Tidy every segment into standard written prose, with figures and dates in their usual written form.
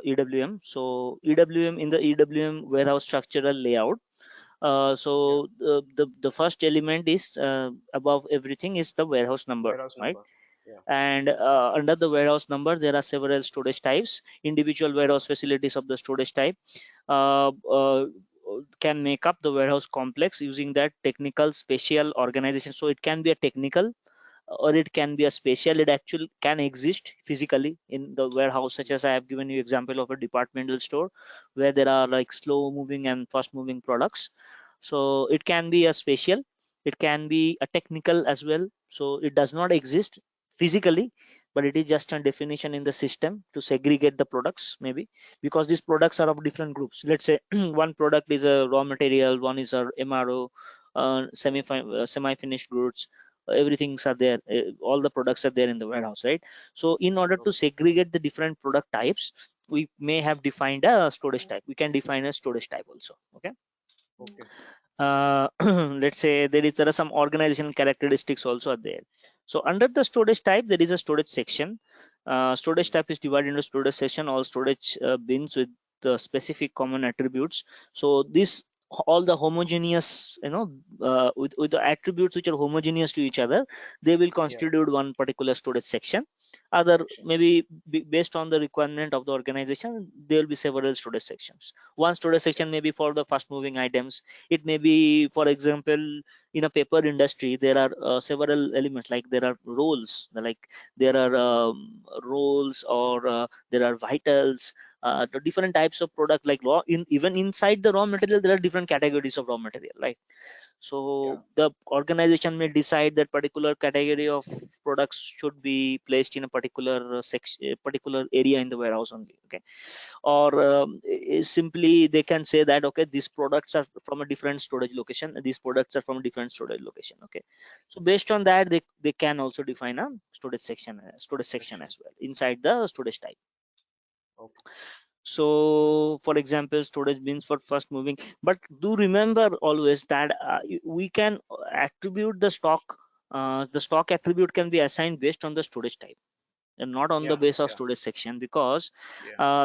EWM. So EWM, in the EWM warehouse structural layout, the first element is above everything is the warehouse number, right? And under the warehouse number there are several storage types. Individual warehouse facilities of the storage type uh, uh, can make up the warehouse complex using that technical spatial organization. So it can be a technical or it can be a spatial. It actually can exist physically in the warehouse, such as I have given you example of a departmental store where there are like slow moving and fast moving products. So it can be a spatial, it can be a technical as well. So it does not exist physically, but it is just a definition in the system to segregate the products, maybe because these products are of different groups. Let's say one product is a raw material, one is a MRO, semi finished goods. Everything's are there, all the products are there in the warehouse, right? So in order to segregate the different product types, we may have defined a storage type. We can define a storage type also. Okay. Let's say there are some organizational characteristics also are there. So under the storage type there is a storage section. Storage type is divided into storage section, all storage bins with the specific common attributes. So this all the homogeneous, with the attributes which are homogeneous to each other, they will constitute one particular storage section. Other maybe based on the requirement of the organization, there will be several storage sections. One storage section may be for the fast moving items. It may be, for example, in a paper industry there are several elements, like there are roles, like there are roles, or there are vitals, the different types of product, like even inside the raw material there are different categories of raw material, right? So the organization may decide that particular category of products should be placed in a particular section, particular area in the warehouse only. Okay. Or simply they can say that, okay, these products are from a different storage location, these products are from a different storage location. Okay. So based on that, they can also define a storage section as well inside the storage type. So for example, storage bins for fast moving, but do remember always that we can attribute the stock attribute can be assigned based on the storage type and not on the base of storage section, because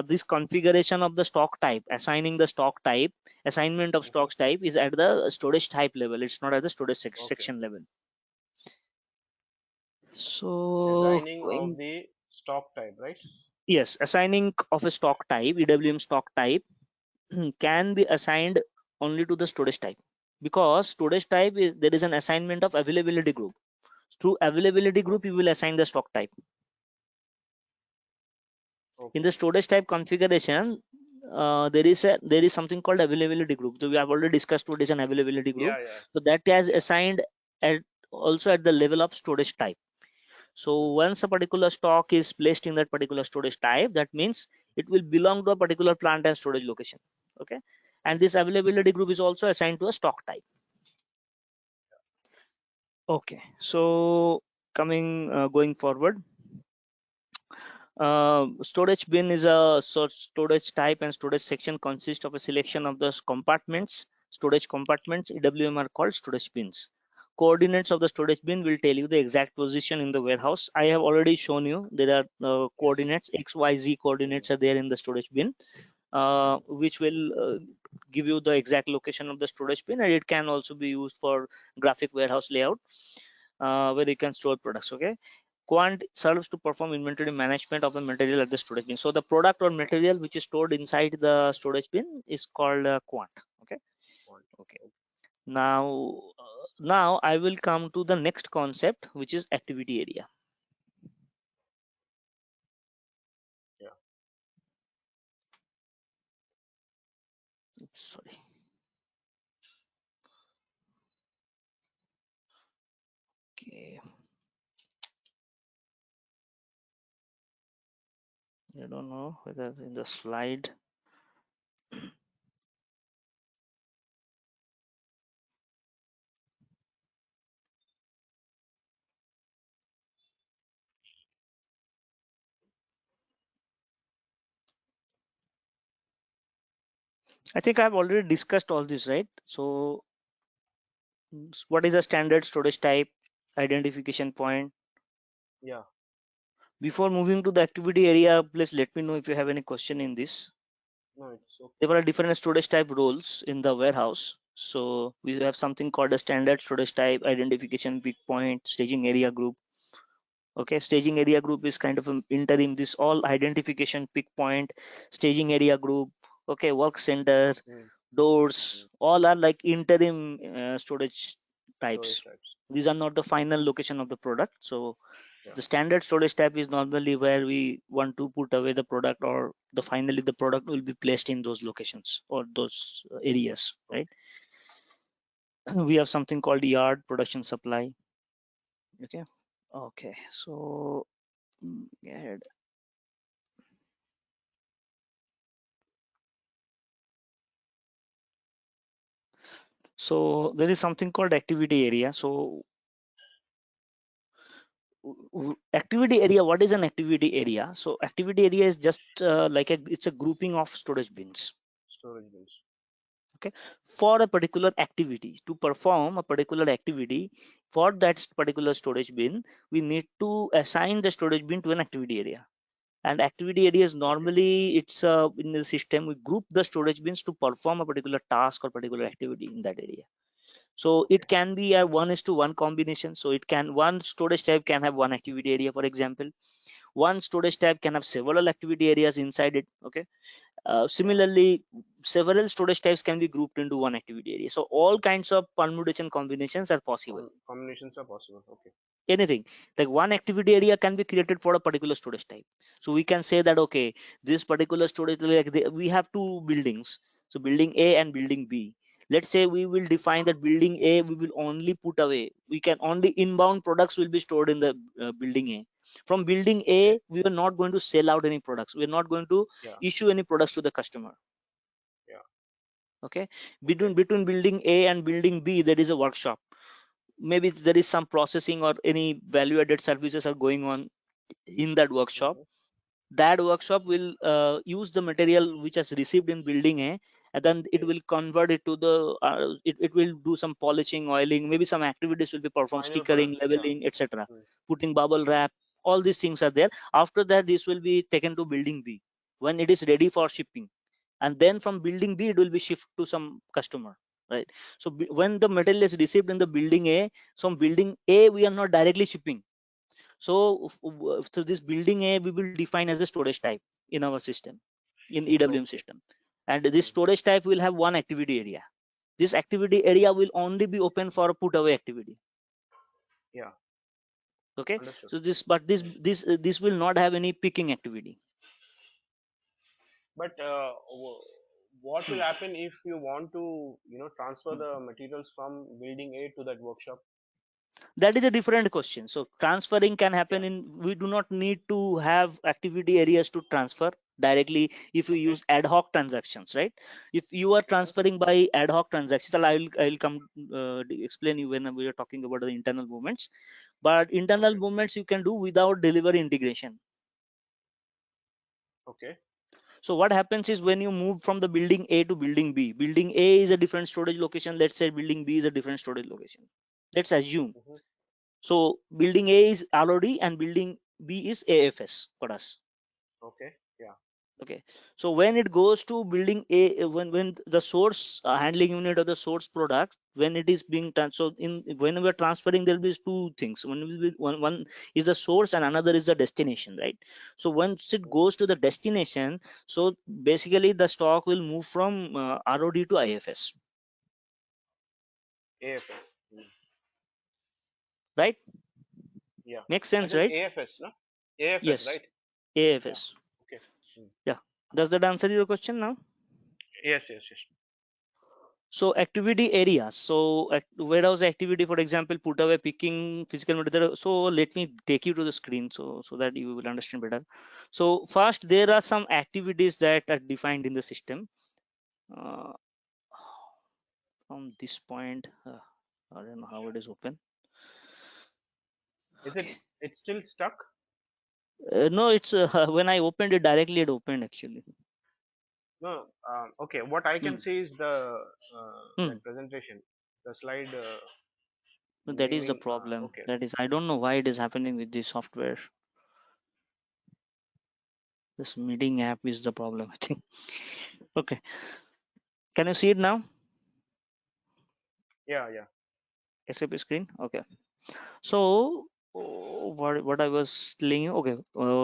this configuration of the stock type, assigning the stock type, assignment of stocks type is at the storage type level, it's not at the storage section level. So assigning of the stock type, right? Yes, assigning of a stock type, EWM stock type can be assigned only to the storage type, because storage type is, there is an assignment of availability group. Through availability group you will assign the stock type. In the storage type configuration, there is something called availability group. So we have already discussed what is an availability group. So that is assigned also at the level of storage type. So once a particular stock is placed in that particular storage type, that means it will belong to a particular plant and storage location. Okay. And this availability group is also assigned to a stock type. Okay. So going forward, storage bin is a storage type, and storage section consists of a selection of the compartments. Storage compartments, EWM, are called storage bins. Coordinates of the storage bin will tell you the exact position in the warehouse. I have already shown you there are coordinates, XYZ coordinates are there in the storage bin, which will give you the exact location of the storage bin, and it can also be used for graphic warehouse layout where you can store products. Okay. Quant serves to perform inventory management of the material at the storage bin. So the product or material which is stored inside the storage bin is called quant. Okay. Okay. Now I will come to the next concept, which is activity area. Oops, sorry. Okay. I don't know whether in the slide. I think I've already discussed all this, right? So what is a standard storage type, identification point? Before moving to the activity area, please let me know if you have any question in this. No, it's okay. There are different storage type roles in the warehouse. So we have something called a standard storage type, identification, pick point, staging area group. Okay, staging area group is kind of an interim. This all identification, pick point, staging area group. Okay, work center, Mm, doors, mm. all are like interim storage Storage types. types. These are not the final location of the product. So Yeah. the standard storage type is normally where we want to put away the product, or the finally the product will be placed in those locations or those areas, right? Okay. We have something called yard, production, supply. Okay. Okay. So go ahead. So there is something called activity area. So activity area, what is an activity area? So activity area is just like it's a grouping of storage bins. Storage bins. Okay, for a particular activity, to perform a particular activity for that particular storage bin, we need to assign the storage bin to an activity area. And activity areas, Okay. normally it's in the system we group the storage bins to perform a particular task or particular activity in that area. So Okay. it can be a 1:1 combination. So it can, one storage type can have one activity area, for example. One storage type can have several activity areas inside it. Okay. Yeah. Similarly, several storage types can be grouped into one activity area. So all kinds of permutation combinations are possible. Combinations are possible. Okay. Anything, like one activity area can be created for a particular storage type. So we can say that, okay, this particular storage, like we have two buildings, so building A and building B. Let's say we will define that building A, we will only put away, we can only inbound products will be stored in the building A. From building Okay. A, we are not going to sell out any products, we are not going to Yeah. issue any products to the customer. Yeah. Okay. Okay. Between building A and building B, there is a workshop. Maybe there is some processing or any value added services are going on in that workshop. Mm-hmm. That workshop will use the material which has received in building A, and then it Yes. will convert it to the it will do some polishing, oiling, maybe some activities will be performed, Final stickering, product. Yeah. leveling, etc., Mm, putting bubble mm. wrap. All these things are there. After that, this will be taken to building B when it is ready for shipping, and then from building B it will be shipped to some customer, right? So when the material is received in the building A, from building A we are not directly shipping. So so this building A we will define as a storage type in our system, in EWM Okay. system. And this Mm. storage type will have one activity area. This activity area will only be open for a put away activity. Yeah. Okay. Understood. So this, but this Mm. this will not have any picking activity. But what will Hmm. happen if you want to, transfer the materials from building A to that workshop? That is a different question. So transferring can Yeah. happen in, we do not need to have activity areas to transfer directly if you Okay. use ad hoc transactions, right? If you are Mm-hmm. transferring by ad hoc transactions, I'll come explain you when we are talking about the internal movements. But internal Okay. movements you can do without delivery integration. Okay. So what happens is when you move from the building A to building B, building A is a different storage location, let's say building B is a different storage location, let's assume. Mm-hmm. So building A is ROD and building B is AFS for us. Okay. Yeah. Okay. So when it goes to building A, when the source handling unit or the source product, when it is being done, so in when we're transferring, there will be two things. One is the source and another is the destination, right? So once it Mm. goes to the destination, so basically the stock will move from ROD to IFS, AFS. Mm. right? Yeah. Makes I sense, said right? AFS, no? AFS, Yes, right? Yeah. AFS. Okay. Mm. Yeah. Does that answer your question now? Yes. Yes. Yes. So activity areas. So warehouse activity, for example, put away, picking, physical material. So let me take you to the screen so that you will understand better. So first, there are some activities that are defined in the system. Uh, from this point, I don't know how Sure. it is open. Is it? Okay. It's still stuck? No, it's when I opened it directly, it opened actually. No. Okay. What I can Hmm. see is the Hmm. that presentation, the slide So that is the naming. problem. Okay. That is, I don't know why it is happening with this software. This meeting app is the problem, I think. Okay, can you see it now? Yeah. SAP screen. Okay, so what I was telling you, okay,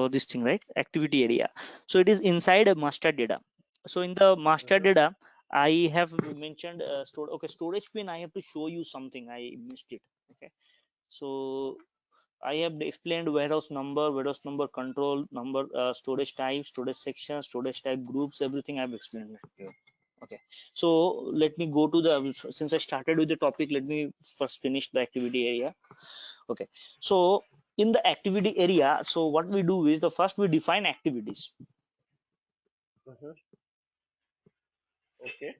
this thing, right? Activity area. So it is inside a master data. So in the master Mm-hmm. data, I have mentioned okay, storage pin. I have to show you something, I missed it. Okay, so I have explained warehouse number, control number, storage type, storage section, storage type groups, everything I've explained it here. Okay, so let me go to the, since I started with the topic, let me first finish the activity area. Okay, so in the activity area, so what we do is the first we define activities. Mm-hmm. Okay.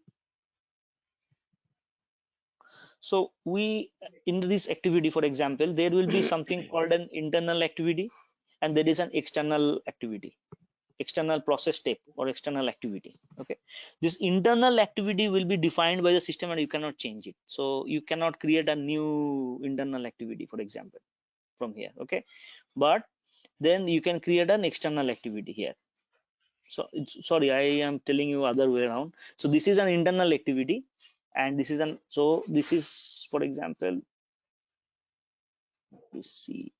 So we, in this activity, for example, there will be something called an internal activity, and there is an external activity, external process step or external activity. Okay, this internal activity will be defined by the system and you cannot change it. So you cannot create a new internal activity, for example, from here. Okay, but then you can create an external activity here. So sorry, I am telling you other way around. So this is an internal activity, and this is an, so this is, for example, we see.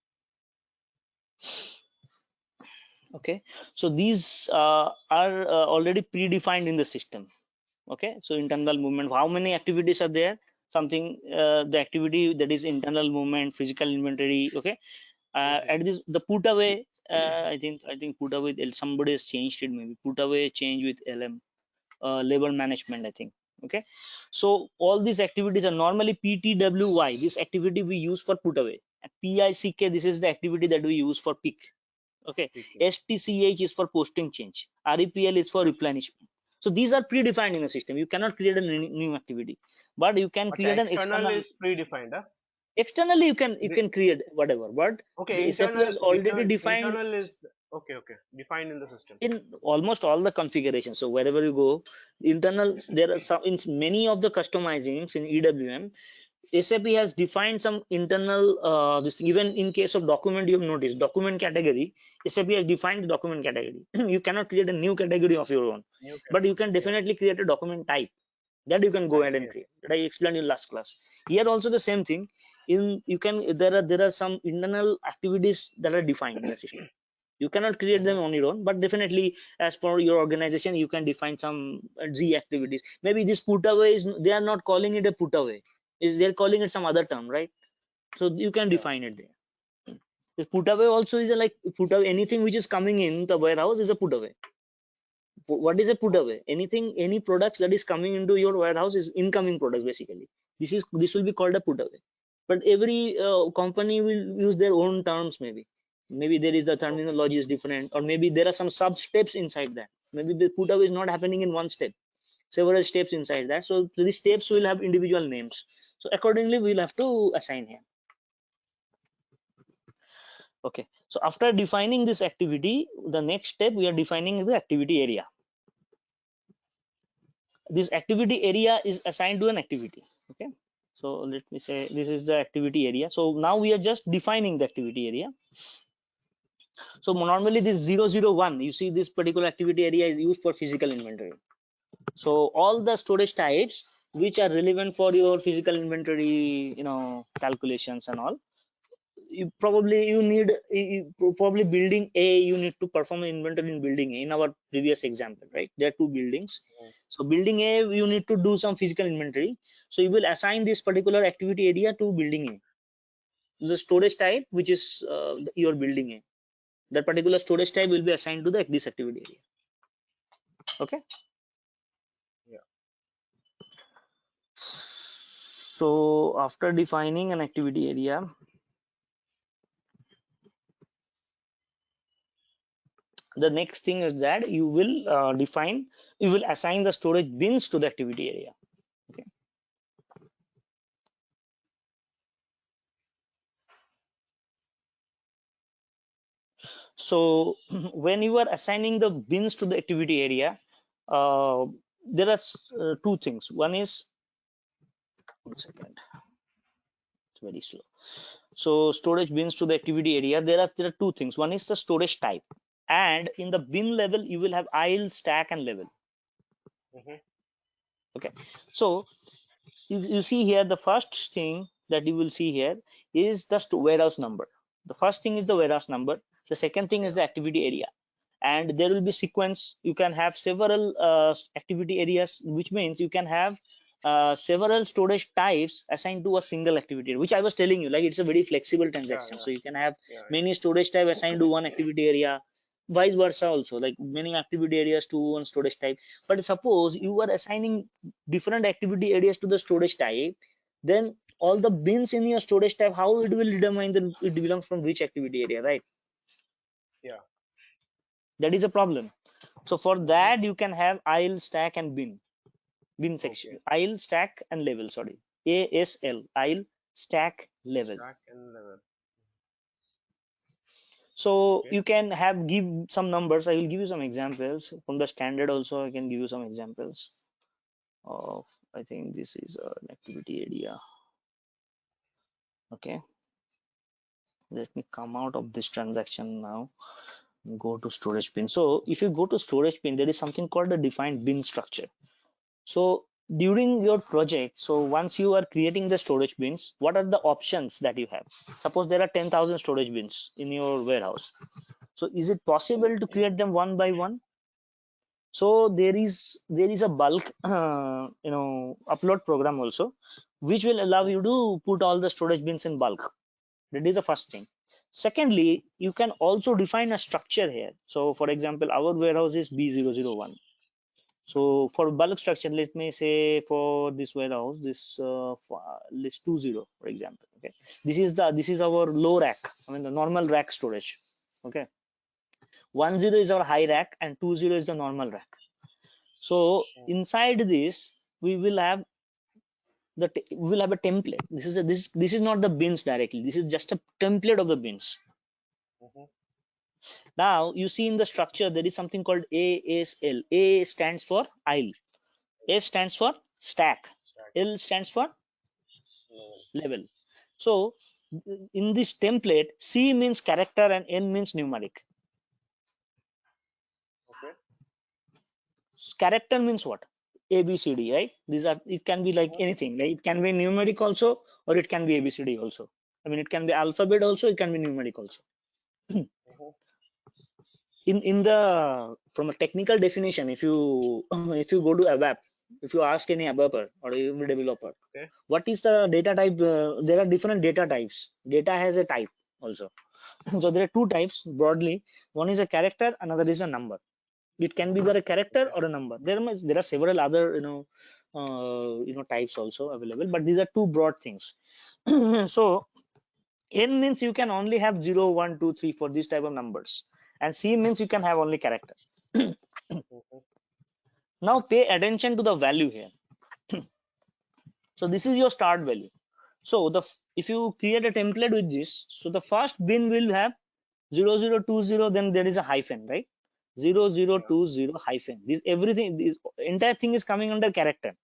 Okay, so these are already predefined in the system. Okay, so internal movement, how many activities are there? Something, the activity that is internal movement, physical inventory. Okay, Mm-hmm. at this, the put away, I think put away, somebody has changed it, maybe put away change with LM, labor management, I think. Okay, so all these activities are normally PTWY, this activity we use for put away. PICK, this is the activity that we use for pick. Okay, Okay. STCH is for posting change, REPL is for replenishment. So these are predefined in the system. You cannot create a new activity, but you can But create an external external. is predefined, huh? Externally, you The, can create whatever, but okay, the SAP has already defined internal is okay. Okay, defined in the system. in almost all the configurations. So wherever you go, internal, there are some in many of the customizings in EWM. SAP has defined some internal, this thing. Even in case of document, you have noticed document category, SAP has defined the document category. You cannot create a new category of your own, New but you can category. Yeah. definitely create a document type that you can go Type. ahead and Yes. create, that I explained in last class. Here also the same thing. In, you can, there are some internal activities that are defined in the system. You cannot create them Mm-hmm. on your own, but definitely as per your organization, you can define some Z activities. Maybe this put away is, they are not calling it a put away, is they're calling it some other term, right? So you can Yeah. define it there. This put away also is a, like, put away, anything which is coming in the warehouse is a put away. What is a put Okay. away? Anything, any products that is coming into your warehouse is incoming products, basically. This will be called a put away. But every company will use their own terms. Maybe there is, the Okay. terminology is different, or maybe there are some sub steps inside that. Maybe the put away is not happening in one step, several steps inside that. So these steps will have individual names. So accordingly, we'll have to assign here. Okay, so after defining this activity, the next step, we are defining the activity area. This activity area is assigned to an activity. Okay, so let me say this is the activity area. So now we are just defining the activity area. So normally this 001, you see, this particular activity area is used for physical inventory. So all the storage types which are relevant for your physical inventory, calculations and all, you need, probably building A, you need to perform an inventory in building A. In our previous example, right, there are two buildings. Mm. So building A, you need to do some physical inventory, so you will assign this particular activity area to building A, the storage type which is your building A. That particular storage type will be assigned to this activity area. Okay, Yeah. so after defining an activity area, the next thing is that you will you will assign the storage bins to the activity area. Okay, so when you are assigning the bins to the activity area, uh, there are two things. One is, 1 second, it's very slow. So storage bins to the activity area, there are two things. One is the storage type. and in the bin level you will have aisle, stack and level. Okay, so you see here the first thing that you will see here is the warehouse number. The first thing is the warehouse number. The second thing is the activity area, and there will be sequence. You can have several activity areas, which means you can have several storage types assigned to a single activity, which I was telling you, like it's a very flexible transaction. So you can have many storage type assigned to one activity area, vice versa also, like many activity areas to one storage type. But suppose you are assigning different activity areas to the storage type, then all the bins in your storage type, how it will determine that it belongs from which activity area, right? Yeah. That is a problem. So for that you can have aisle, stack and bin section. Okay. Aisle, stack and level, sorry, ASL, aisle, stack, level. Stack and level. So Okay. you can have give some numbers. I will give you some examples from the standard also. I can give you some examples of, I think this is an activity area. Okay, let me come out of this transaction now, go to storage bin. So if you go to storage bin, there is something called a defined bin structure. So during your project, so once you are creating the storage bins, what are the options that you have? Suppose there are 10,000 storage bins in your warehouse. So is it possible to create them one by one? So there is a bulk upload program also, which will allow you to put all the storage bins in bulk. That is the first thing. Secondly, you can also define a structure here. So for example, our warehouse is B001. So for bulk structure, let me say for this warehouse, this list 20, for example. Okay, this is our low rack. I mean the normal rack storage. Okay, 10 is our high rack and 20 is the normal rack. So inside this, we will have we will have a template. This is not the bins directly. This is just a template of the bins. Now you see in the structure there is something called ASL. A stands for aisle. S stands for stack. L stands for level. So in this template, C means character and N means numeric. Okay. Character means what? A, B, C, D, right? These are, it can be like anything. Like it can be numeric also, or it can be A, B, C, D also. I mean, it can be alphabet also, it can be numeric also. In the, from a technical definition, if you if you go to ABAP, if you ask any ABAPer or any developer, what is the data type? There are different data types. Data has a type also. So there are two types broadly. One is a character, another is a number. It can be either a character or a number. There are several other types also available, but these are two broad things. So N means you can only have 0, 1, 2, 3 for these type of numbers, and C means you can have only character. Now pay attention to the value here. So this is your start value. So if you create a template with this, so the first bin will have 0020, then there is a hyphen, right? 0020 hyphen. This everything, this entire thing is coming under character.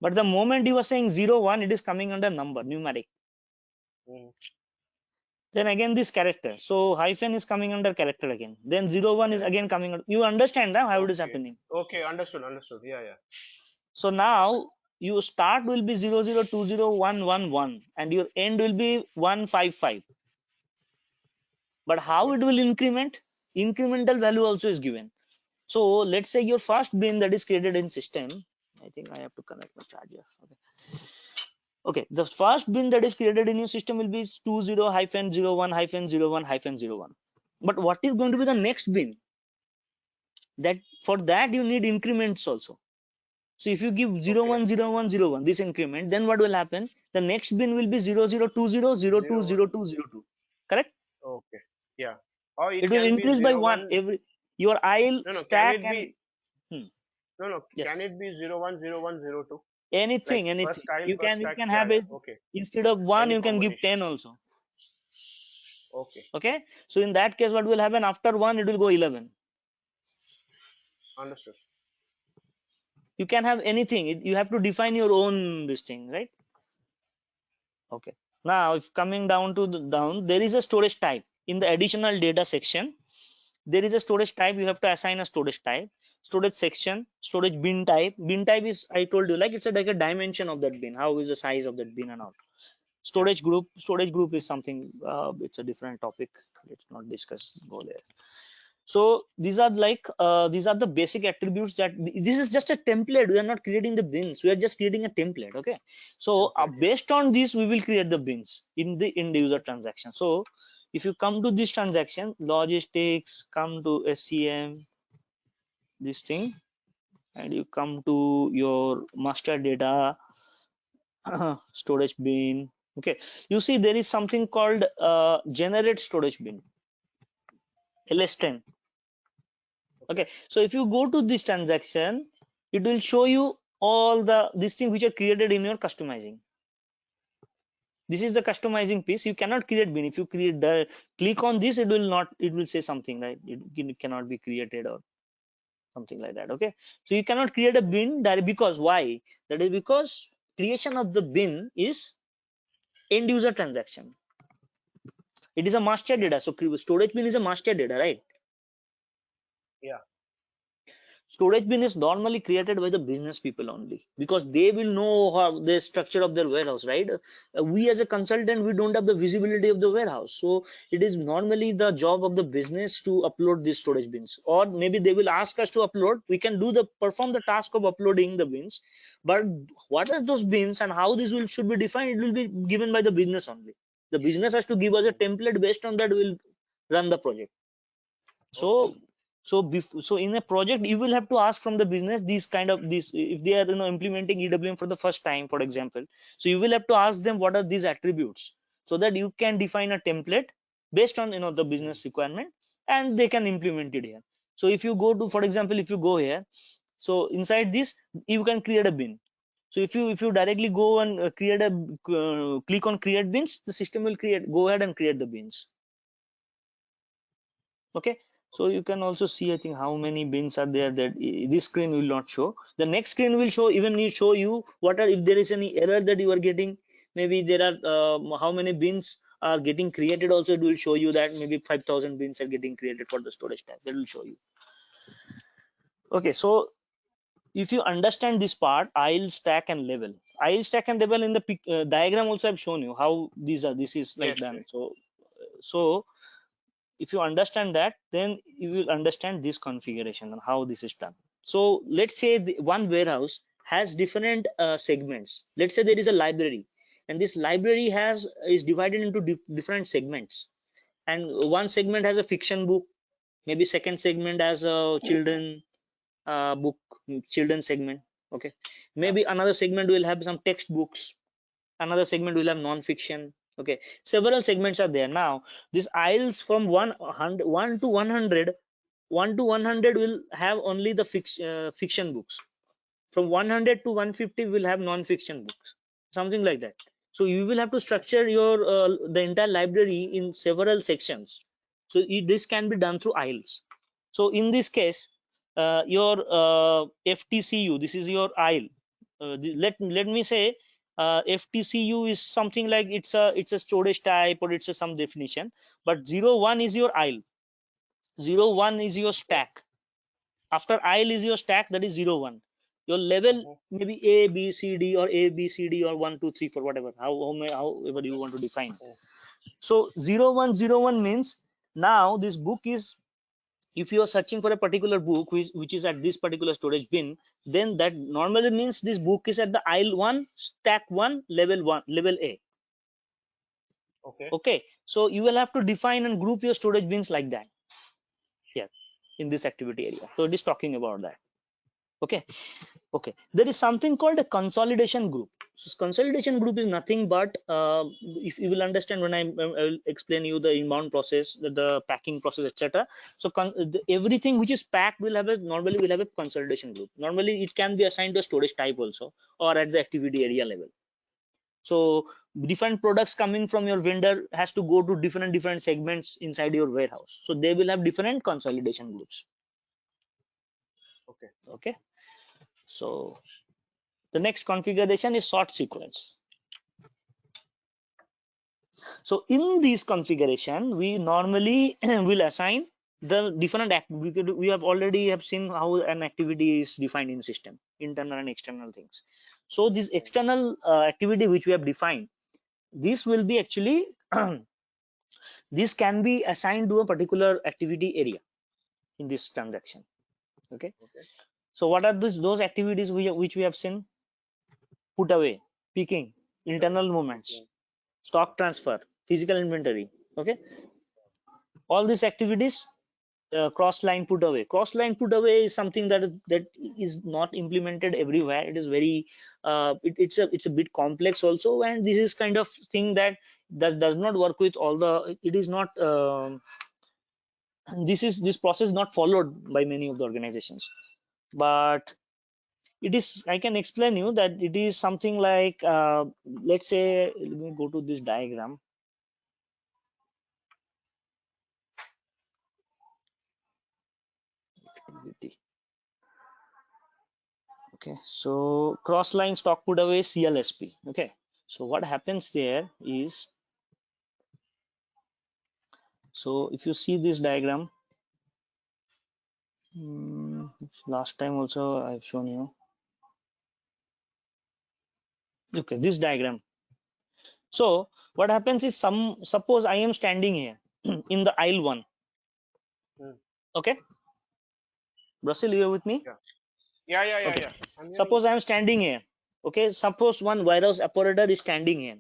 But the moment you are saying 01, it is coming under number, numeric. Then again this character. So hyphen is coming under character again. Then 01 is again coming under. You understand how it is happening? Okay, understood. Yeah. So now your start will be 00201111 and your end will be 155. But how it will increment? Incremental value also is given. So let's say your first bin that is created in system. I think I have to connect my charger. Okay, the first bin that is created in your system will be 20-01-01-01-01. But what is going to be the next bin? That for that you need increments also. So if you give 010101 this increment, then what will happen? The next bin will be 0020020202. Correct? Okay. Yeah. Or It it will can be increase by 1 01. every your aisle, No, can stack it and be? No. Can yes. it be 010102? Like Anything first tile, you first can stack. have Yeah. it. Okay. Instead of 1 Any you can give combination. 10 also. Okay. Okay, so in that case what will happen? After 1 it will go 11. Understood. You can have anything. You have to define your own this thing, right? Okay, now if coming down to there is a storage type in the additional data section. there is a storage type, you have to assign a storage type, storage section, storage bin type. Bin type is, I told you, like it's like a dimension of that bin, how is the size of that bin and all. Yeah. Storage group is something, it's a different topic, let's not discuss, go there. So these are like these are the basic attributes that this is just a template. We are not creating the bins, we are just creating a template. Okay, so Template. Yeah. based on this we will create the bins in the end user transaction. So if you come to this transaction, logistics, come to SCM, this thing, and you come to your master data, storage bin. Okay, you see there is something called generate storage bin, ls10. Okay, so if you go to this transaction, it will show you all the these things which are created in your customizing. This is the customizing piece. You cannot create bin. If you create the click on this, it will not, it will say something like it cannot be created or something like that. Okay, so you cannot create a bin that, because why? That is because creation of the bin is end user transaction. It is a master data. So storage bin is a master data, right? Yeah. Storage bin is normally created by the business people only, because they will know how the structure of their warehouse, right? We as a consultant, we don't have the visibility of the warehouse, so it is normally the job of the business to upload these storage bins, or maybe they will ask us to upload. We can do the perform the task of uploading the bins, but what are those bins and how this will should be defined, it will be given by the business only. The business has to give us a template, based on that we'll run the project. Okay. So so in a project you will have to ask from the business these kind of this, if they are implementing EWM for the first time, for example, so you will have to ask them what are these attributes, so that you can define a template based on the Mm. business requirement, and they can implement it here. So if you go to, for example, if you go here, so inside this you can create a bin. So if you directly go and create a click on create bins, the system will go ahead and create the bins. Okay, so you can also see, I think, how many bins are there, that this screen will not show. The next screen will show, even you show you what are, if there is any error that you are getting, maybe there are how many bins are getting created, also it will show you that maybe 5,000 bins are getting created for the storage type, that will show you. Okay, so if you understand this part, aisle, stack and level, in the diagram also I've shown you how these are, this is like Yes. done. Yes. So if you understand that, then you will understand this configuration and how this is done. So let's say one warehouse has different segments. Let's say there is a library, and this library is divided into different segments, and one segment has a fiction book, maybe second segment has a children book, children segment. Okay, Yeah. maybe another segment will have some textbooks, another segment will have non-fiction. Okay, several segments are there. Now these aisles from 1 to 100, 1 to 100 will have only the fiction books. From 100 to 150 will have non-fiction books, something like that. So you will have to structure your the entire library in several sections. So this can be done through aisles. So in this case, your FTCU, this is your aisle. Let me say FTCU is something like it's a storage type, or it's some definition. But 01 is your aisle, 01 is your Okay. stack. After aisle is your stack, that is 01. Your level Mhm. maybe A B C D, or A B C D, or 1 2 3 4, whatever, however you want to define. Mm. So 0101 means, now this book is, if you are searching for a particular book which is at this particular storage bin, then that normally means this book is at the aisle 1, stack 1, level 1, level A. Okay. Okay, so you will have to define and group your storage bins like that here in this activity area. So it is talking about that. Okay, okay, there is something called a consolidation group. So consolidation group is nothing but if you will understand when I will explain you the inbound process, the packing process, etc. So everything which is packed will have a, normally will have a consolidation group. Normally it can be assigned to a storage type also, or at the activity area level. So different products coming from your vendor has to go to different segments inside your warehouse, so they will have different consolidation groups. Okay. Okay, so the next configuration is sort sequence. So in this configuration, we normally will assign the different we have already have seen how an activity is defined in system, internal and external things. So this external activity which we have defined, this will be actually this can be assigned to a particular activity area in this transaction. Okay, Okay. so what are those activities which we have seen? Put away, picking, Put away. internal movements, Okay. stock transfer, physical inventory. Okay, all these activities, cross line put away. Cross line put away is something that is not implemented everywhere. It is very it's a bit complex also, and this is kind of thing that does not work with all the, it is not this process is not followed by many of the organizations. But it is, I can explain you that it is something like let's say, let me go to this diagram. Activity. Okay, so cross line stock put away CLSP. Okay, so what happens there is, so if you see this diagram, last time also I've shown you. Okay, this diagram. So what happens is, suppose I am standing here in the aisle 1. Hmm. Okay, Russell, you are with me? Yeah. Yeah. Okay, I'm hearing suppose you. I am standing here. Okay, suppose one warehouse operator is standing here.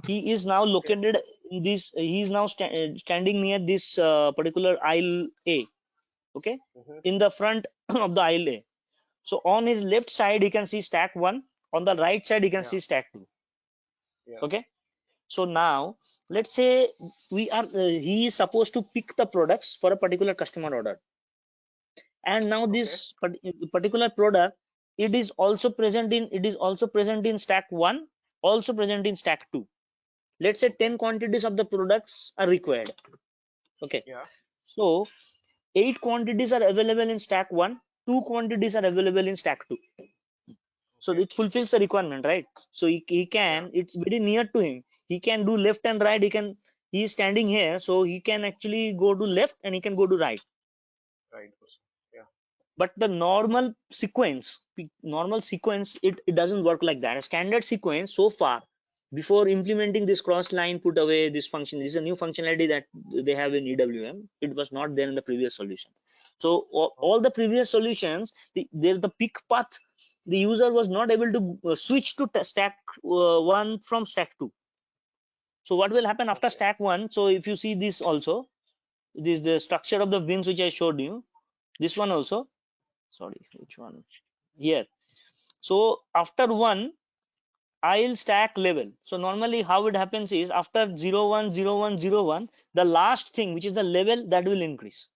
He is now Okay. located in this, he is now standing near this particular aisle A. Okay, Mm-hmm. in the front of the aisle A. So on his left side he can see stack 1, on the right side he can Yeah. see stack 2. Yeah. Okay, so now let's say we are he is supposed to pick the products for a particular customer order, and now Okay. this particular product, it is also present in stack 1, also present in stack 2. Let's say Okay. 10 quantities of the products are required. Okay, Yeah. so 8 quantities are available in stack 1, 2 quantities are available in stack 2. So Okay. it fulfills the requirement, right? So he Yeah. can, it's very near to him, he can do left and right. He is standing here, so he can actually go to left and he can go to right. Right. Yeah. But the normal sequence, it doesn't work like that. A standard sequence so far, before implementing this cross line put away, this function, this is a new functionality that they have in EWM. It was not there in the previous solution. So all Okay. the previous solutions, the pick path, the user was not able to switch to stack 1 from stack 2. So what will happen after Okay. stack 1? So if you see this also, this the structure of the bins which I showed you, this one also, sorry, which one here. So after 1, I'll stack level. So normally how it happens is, after 0 1 0 1 0 1, the last thing which is the level, that will increase.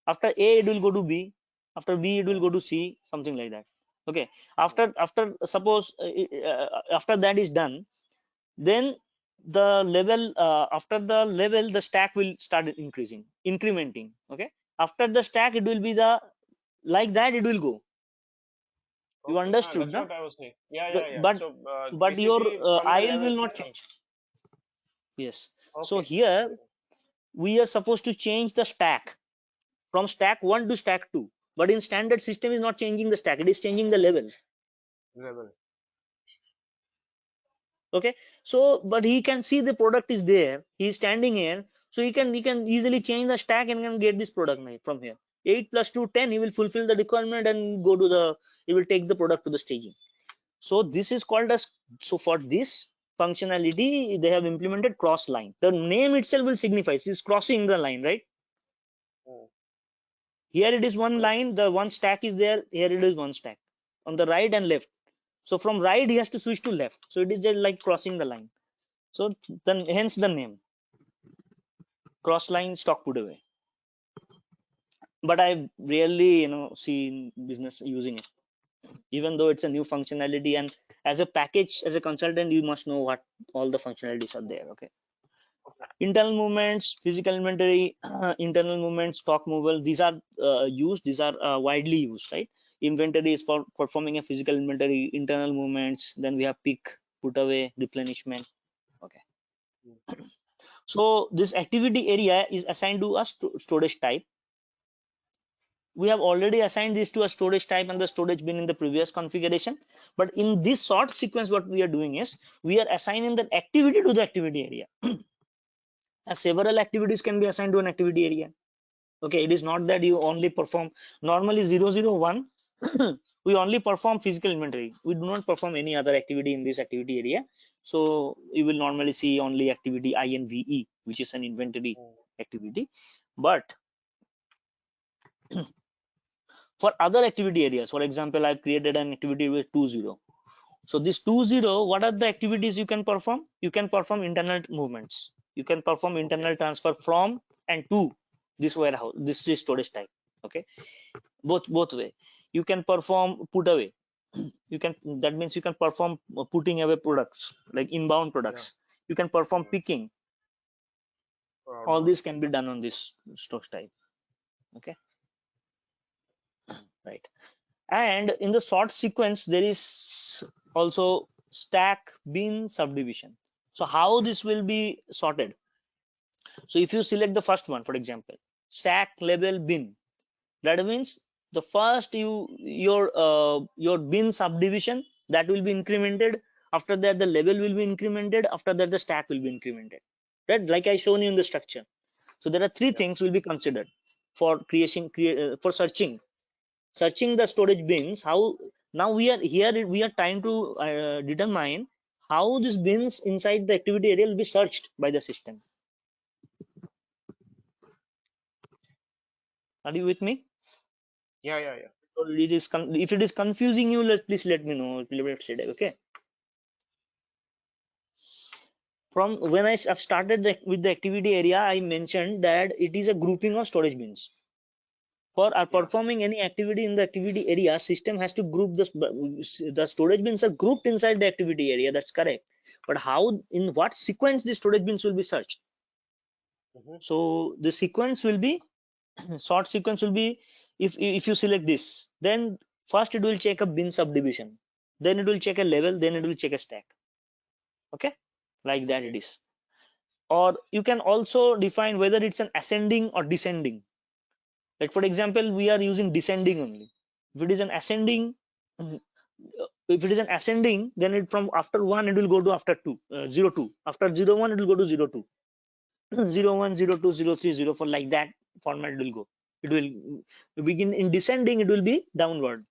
After A it will go to B, after B it will go to C, something like that. Okay, after suppose after that is done, then the level, after the level, the stack will start increasing, incrementing. Okay, after the stack it will be the, like that it will go. You Okay. Ah, understood, that's na? what I was saying. Yeah. But So your basically, from the aisle level. will not change. Yes, so Okay. here Okay. we are supposed to change the stack from stack 1 to stack 2, but in standard system is not changing the stack, it is changing the level. Level. Okay, so but he can see the product is there, he is standing here, so he can easily change the stack and can get this product from here. 8 plus 2 10, he will fulfill the requirement and go to the, he will take the product to the staging. So this is called as, so for this functionality they have implemented cross line. The name itself will signify is crossing the line, right? Oh, Here it is one okay. line, the one stack is there, here it is one stack on the right and left. So from right he has to switch to left, so it is just like crossing the line. So then hence the name, cross line stock put away. But I rarely seen business using it, even though it's a new functionality, and as a package, as a consultant, you must know what all the functionalities are there. Okay, Okay. internal movements, physical inventory, internal movements, stock moval, these are used, these are widely used, right? Inventory is for performing a physical inventory. Internal movements, then we have pick, put away, replenishment. Okay, So this activity area is assigned to a storage type. We have already assigned this to a storage type and the storage bin in the previous configuration. But in this sort sequence, what we are doing is we are assigning that activity to the activity area. And several activities can be assigned to an activity area. Okay, it is not that you only perform normally 001. We only perform physical inventory. We do not perform any other activity in this activity area. So you will normally see only activity INVE, which is an inventory activity. But for other activity areas, for example, I've created an activity with 20. So this 20, what are the activities you can perform? You can perform internal movements. You can perform internal transfer from and to this warehouse, this is storage type. Okay, both way. You can perform put away. You can, that means you can perform putting away products like inbound Yeah. products. You can perform picking. For All outbound. this can be done on this storage type. Okay, right. And in the sort sequence, there is also stack bin subdivision. So how this will be sorted? So if you select the first one, for example, stack label bin, that means the first your bin subdivision that will be incremented. After that, the level will be incremented. After that, the stack will be incremented. Right, like I shown you in the structure. So there are three Yeah. things will be considered for for searching the storage bins. How now we are here, we are trying to determine how these bins inside the activity area will be searched by the system. Are you with me? Yeah. Yeah. Yeah. So it is if it is confusing you, please let me know. Okay. From when I've started with the activity area, I mentioned that it is a grouping of storage bins. For Yeah. performing any activity in the activity area, system has to group the storage bins are grouped inside the activity area. That's correct. But how, in what sequence the storage bins will be searched? So the sequence will be sort sequence will be, if you select this, then first it will check a bin subdivision, then it will check a level, then it will check a stack. Okay, like that it is. Or you can also define whether it's an ascending or descending. Like for example, we are using descending only. If it is an ascending, if it is an ascending, then it from after 1 it will go to after 2, 0 2. After 0 1 it will go to 0 2. 0 1 0 2 0 3 0 4, like that format it will go. It will begin in descending, it will be downward.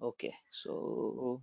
Okay, so